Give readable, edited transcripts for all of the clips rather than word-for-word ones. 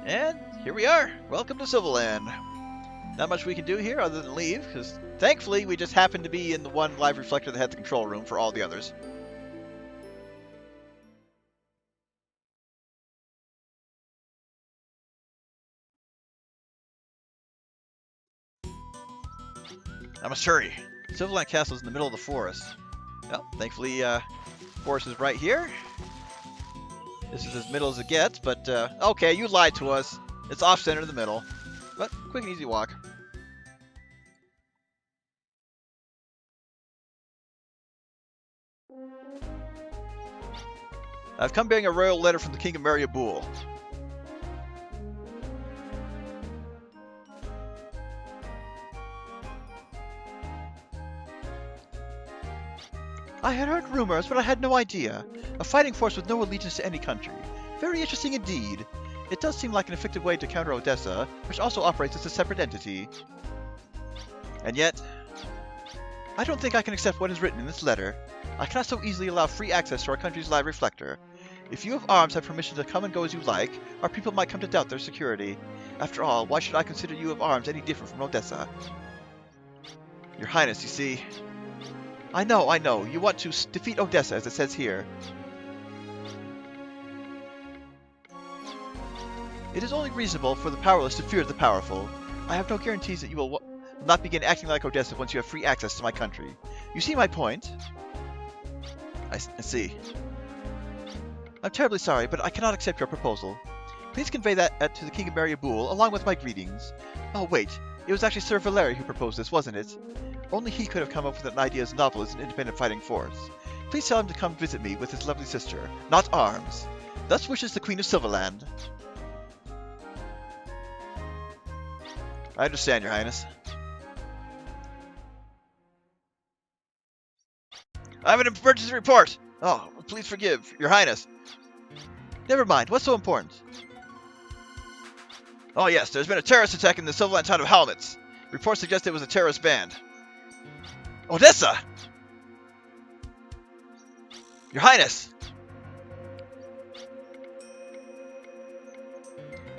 And here we are. Welcome to Sylvaland. Not much we can do here other than leave, because thankfully we just happened to be in the one live reflector that had the control room for all the others. I must hurry. Sylvaland Castle is in the middle of the forest. Well, thankfully, forest is right here. This is as middle as it gets, but, okay, you lied to us. It's off-center in the middle. But, quick and easy walk. I've come bearing a royal letter from the King of Mariabul. I had heard rumors, but I had no idea. A fighting force with no allegiance to any country. Very interesting indeed. It does seem like an effective way to counter Odessa, which also operates as a separate entity. And yet, I don't think I can accept what is written in this letter. I cannot so easily allow free access to our country's live reflector. If you of arms have permission to come and go as you like, our people might come to doubt their security. After all, why should I consider you of arms any different from Odessa? Your Highness, you see... I know. You want to defeat Odessa, as it says here. It is only reasonable for the powerless to fear the powerful. I have no guarantees that you will not begin acting like Odessa once you have free access to my country. You see my point? I see. I'm terribly sorry, but I cannot accept your proposal. Please convey that to the King of Mariabul, along with my greetings. Oh, wait. It was actually Sir Valery who proposed this, wasn't it? Only he could have come up with an idea as novel as an independent fighting force. Please tell him to come visit me with his lovely sister, not arms. Thus wishes the Queen of Sylvaland. I understand, Your Highness. I have an emergency report! Oh, please forgive, Your Highness. Never mind, what's so important? Oh yes, there's been a terrorist attack in the Sylvaland town of Halmetz. Reports suggest it was a terrorist band. Odessa! Your Highness!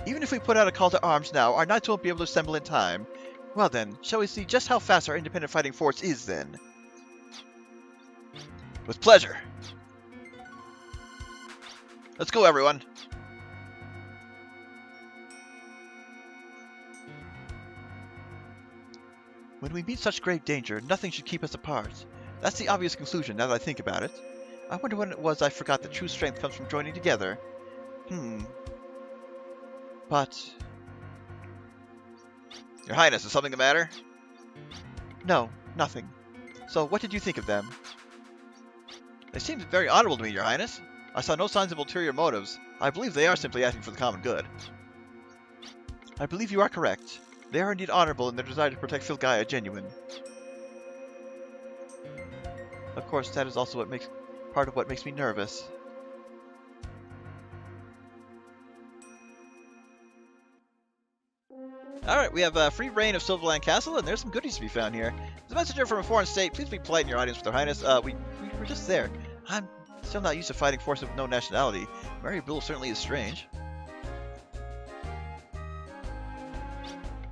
Even if we put out a call to arms now, our knights won't be able to assemble in time. Well then, shall we see just how fast our independent fighting force is then? With pleasure. Let's go, everyone. When we meet such grave danger, nothing should keep us apart. That's the obvious conclusion, now that I think about it. I wonder when it was I forgot that true strength comes from joining together. But... Your Highness, is something the matter? No, nothing. So, what did you think of them? They seemed very honorable to me, Your Highness. I saw no signs of ulterior motives. I believe they are simply acting for the common good. I believe you are correct. They are indeed honorable in their desire to protect Filgaia genuine. Of course, that is also part of what makes me nervous. Alright, we have free reign of Sylvaland Castle, and there's some goodies to be found here. As a messenger from a foreign state, please be polite in your audience with their highness. We were just there. I'm still not used to fighting forces with no nationality. Mariabul certainly is strange.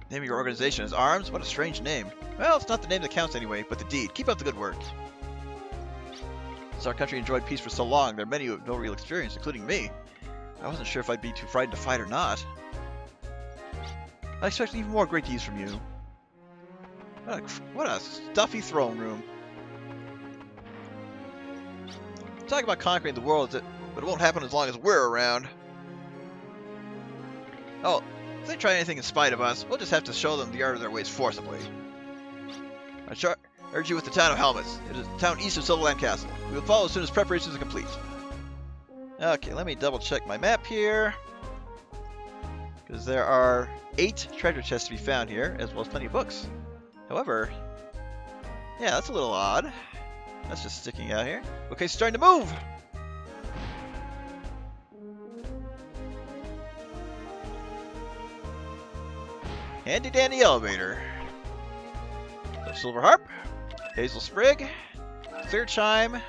Name of your organization is Arms? What a strange name. Well, it's not the name that counts anyway, but the deed. Keep up the good work. Since our country enjoyed peace for so long, there are many who have no real experience, including me. I wasn't sure if I'd be too frightened to fight or not. I expect even more great deeds from you. What a stuffy throne room. Talk about conquering the world, but it won't happen as long as we're around. Oh, if they try anything in spite of us, we'll just have to show them the art of their ways forcibly. I urge you with the town of Halmetz. It is the town east of Sylvaland Castle. We will follow as soon as preparations are complete. Okay, let me double check my map here. Because there are 8 treasure chests to be found here, as well as plenty of books. However, yeah, that's a little odd. That's just sticking out here. Okay, starting to move! Handy dandy elevator. So, silver harp, hazel sprig, clear chime,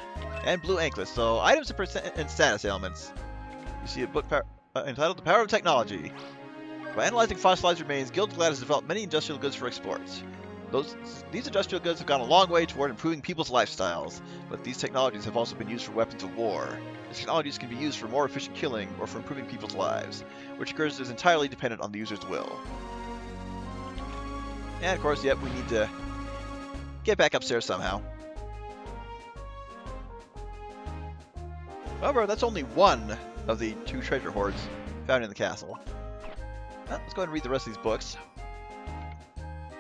and blue anklet. So items and status ailments. You see a book entitled The Power of Technology. By analyzing fossilized remains, Gilgalad has developed many industrial goods for export. These industrial goods have gone a long way toward improving people's lifestyles, but these technologies have also been used for weapons of war. These technologies can be used for more efficient killing or for improving people's lives, which occurs is entirely dependent on the user's will. And of course, yep, we need to get back upstairs somehow. However, that's only one of the 2 treasure hoards found in the castle. Well, let's go ahead and read the rest of these books.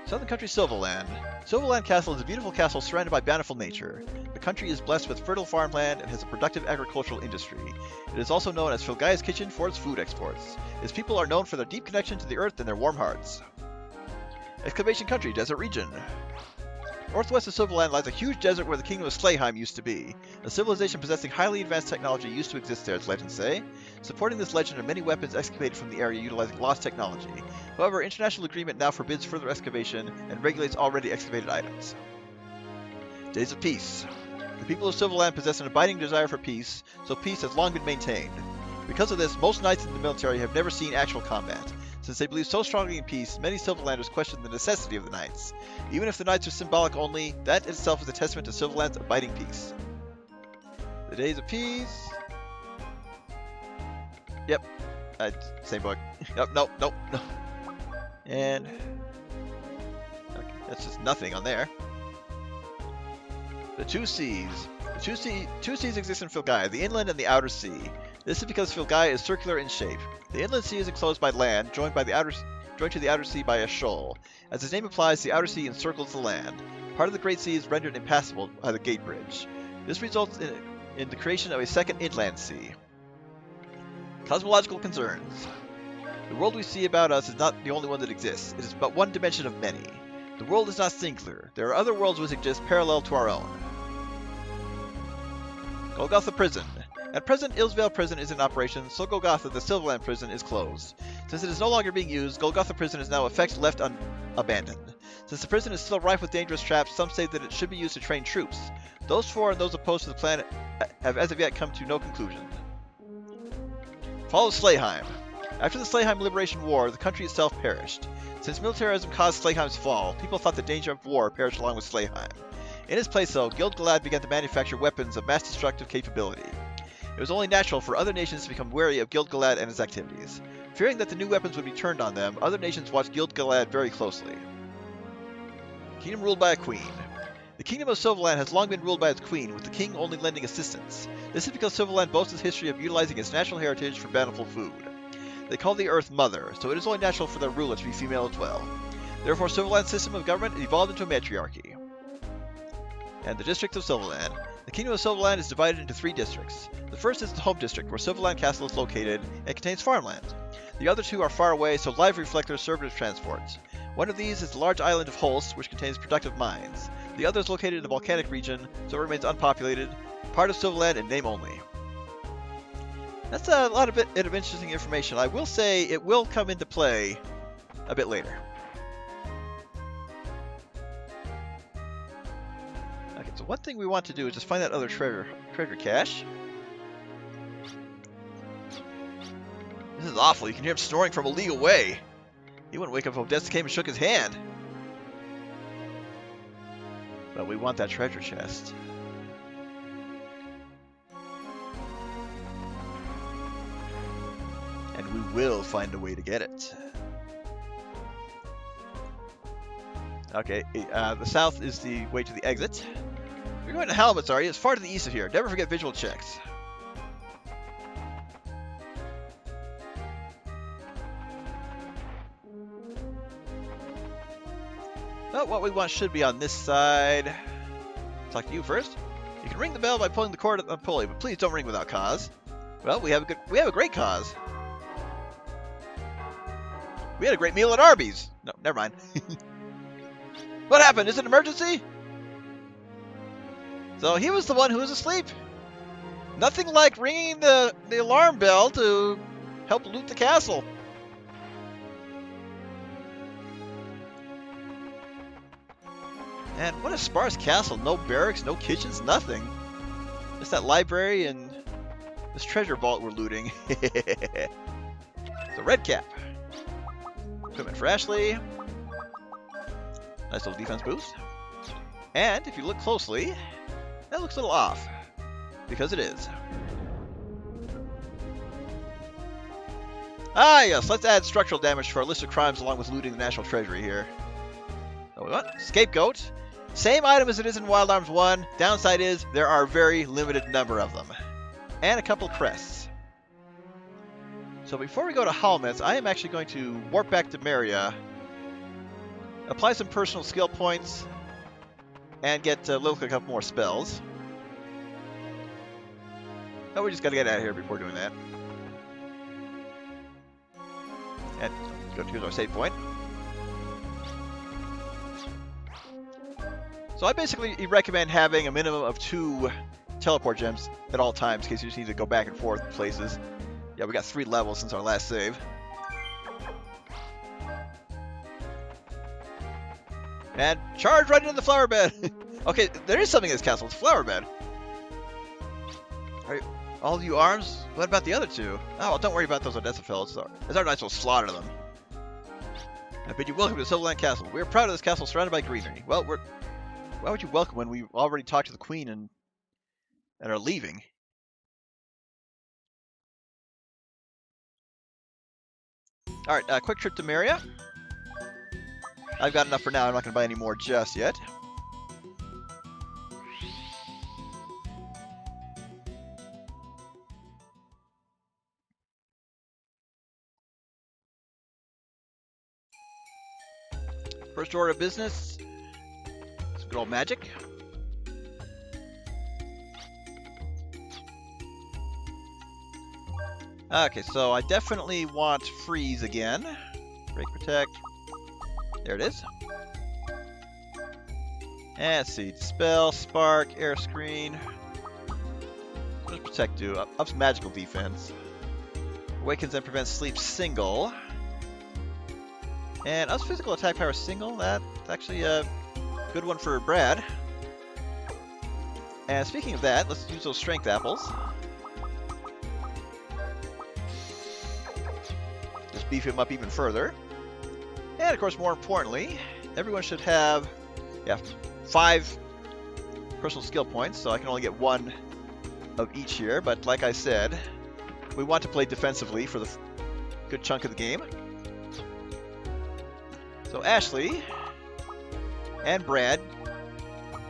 Southern Country Sylvaland. Sylvaland Castle is a beautiful castle surrounded by bountiful nature. The country is blessed with fertile farmland and has a productive agricultural industry. It is also known as Filgaia's Kitchen for its food exports. Its people are known for their deep connection to the earth and their warm hearts. Exclamation Country, Desert Region. Northwest of Sylvaland lies a huge desert where the Kingdom of Sylvaland used to be. A civilization possessing highly advanced technology used to exist there, as legends say. Supporting this legend are many weapons excavated from the area utilizing lost technology. However, international agreement now forbids further excavation and regulates already excavated items. Days of Peace. The people of Sylvaland possess an abiding desire for peace, so peace has long been maintained. Because of this, most knights in the military have never seen actual combat. Since they believe so strongly in peace, many Sylvalanders question the necessity of the knights. Even if the knights are symbolic only, that itself is a testament to Sylvaland's abiding peace. The Days of Peace. Yep. Same book. Nope. And okay, that's just nothing on there. The 2 Seas. The two seas exist in Filgaia, the inland and the outer sea. This is because Filgaia is circular in shape. The inland sea is enclosed by land, joined to the outer sea by a shoal. As its name implies, the outer sea encircles the land. Part of the Great Sea is rendered impassable by the gate bridge. This results in the creation of a second inland sea. Cosmological concerns. The world we see about us is not the only one that exists. It is but one dimension of many. The world is not singular. There are other worlds which exist parallel to our own. Golgotha Prison. At present, Illsvale Prison is in operation, so Golgotha, the Sylvaland Prison, is closed. Since it is no longer being used, Golgotha Prison is now effectively left abandoned. Since the prison is still rife with dangerous traps, some say that it should be used to train troops. Those for and those opposed to the plan have as of yet come to no conclusion. Fall of Slayheim. After the Slayheim Liberation War, the country itself perished. Since militarism caused Slayheim's fall, people thought the danger of war perished along with Slayheim. In its place, though, Gilgalad began to manufacture weapons of mass destructive capability. It was only natural for other nations to become wary of Gilgalad and his activities. Fearing that the new weapons would be turned on them, other nations watched Gilgalad very closely. Kingdom ruled by a queen. The Kingdom of Sylvaland has long been ruled by its queen, with the king only lending assistance. This is because Sylvaland boasts a history of utilizing its natural heritage for bountiful food. They call the earth Mother, so it is only natural for their ruler to be female as well. Therefore, Sylvaland's system of government evolved into a matriarchy. And the District of Sylvaland. The Kingdom of Sylvaland is divided into 3 districts. The first is the Home District, where Sylvaland Castle is located, and contains farmland. The other 2 are far away, so live reflectors serve as transport. One of these is the large island of Holst, which contains productive mines. The other is located in the volcanic region, so it remains unpopulated, part of Sylvaland in name only. That's a lot of interesting information. I will say it will come into play a bit later. Okay, so one thing we want to do is just find that other treasure cache. This is awful. You can hear him snoring from a league away. He wouldn't wake up if Odessa came and shook his hand. But we want that treasure chest. And we will find a way to get it. Okay, the south is the way to the exit. We're going to Halmetz, are you? It's far to the east of here. Never forget visual checks. Well, what we want should be on this side. Talk to you first. You can ring the bell by pulling the cord on the pulley, but please don't ring without cause. Well, we have a great cause. We had a great meal at Arby's. No, never mind. What happened? Is it an emergency? So he was the one who was asleep. Nothing like ringing the alarm bell to help loot the castle. And what a sparse castle. No barracks, no kitchens, nothing. Just that library and this treasure vault we're looting. So red cap. Equipment for Ashley. Nice little defense boost. And if you look closely, that looks a little off. Because it is. Ah, yes, let's add structural damage to our list of crimes along with looting the national treasury here. So we want Scapegoat. Same item as it is in Wild Arms 1. Downside is there are a very limited number of them. And a couple crests. So before we go to Halmetz, I am actually going to warp back to Maria, apply some personal skill points, and get Lilka a couple more spells. Oh, we just gotta get out of here before doing that. And here's our save point. So I basically recommend having a minimum of 2 teleport gems at all times in case you just need to go back and forth places. Yeah, we got 3 levels since our last save. And charge right into the flower bed! Okay, there is something in this castle. It's a flower bed. Are all of you arms? What about the other 2? Oh, well, don't worry about those Odessa fellows. It's our nice will slaughter them. I bid you welcome to Sylvaland Castle. We are proud of this castle surrounded by greenery. Well, why would you welcome when we already talked to the Queen and are leaving? Alright, quick trip to Maria. I've got enough for now. I'm not going to buy any more just yet. First order of business. Some good old magic. Okay, so I definitely want freeze again. Break, protect. There it is. And let's see. Dispel, spark, air screen. What does protect do? Ups magical defense. Awakens and prevents sleep single. And ups physical attack power single. That's actually a good one for Brad. And speaking of that, let's use those strength apples. Just beef him up even further. And of course, more importantly, everyone should have 5 personal skill points, so I can only get 1 of each here. But like I said, we want to play defensively for the good chunk of the game. So Ashley and Brad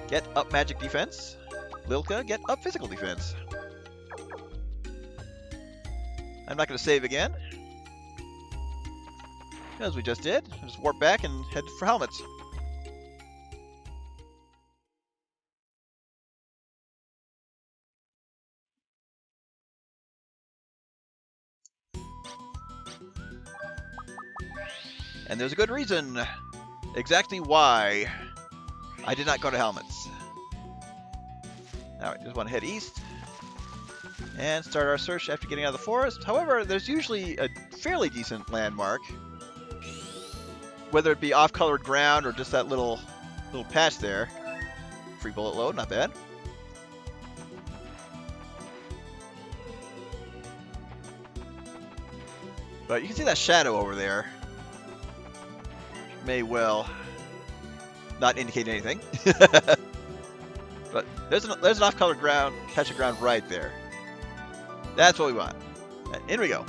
get up magic defense. Lilka get up physical defense. I'm not going to save again, as we just did. I'll just warp back and head for Halmetz. And there's a good reason exactly why I did not go to Halmetz. Alright, just want to head east and start our search after getting out of the forest. However, there's usually a fairly decent landmark, whether it be off-colored ground or just that little patch there. Free bullet load, not bad. But you can see that shadow over there. May well not indicate anything. But there's an off-colored patch of ground right there. That's what we want. And in we go.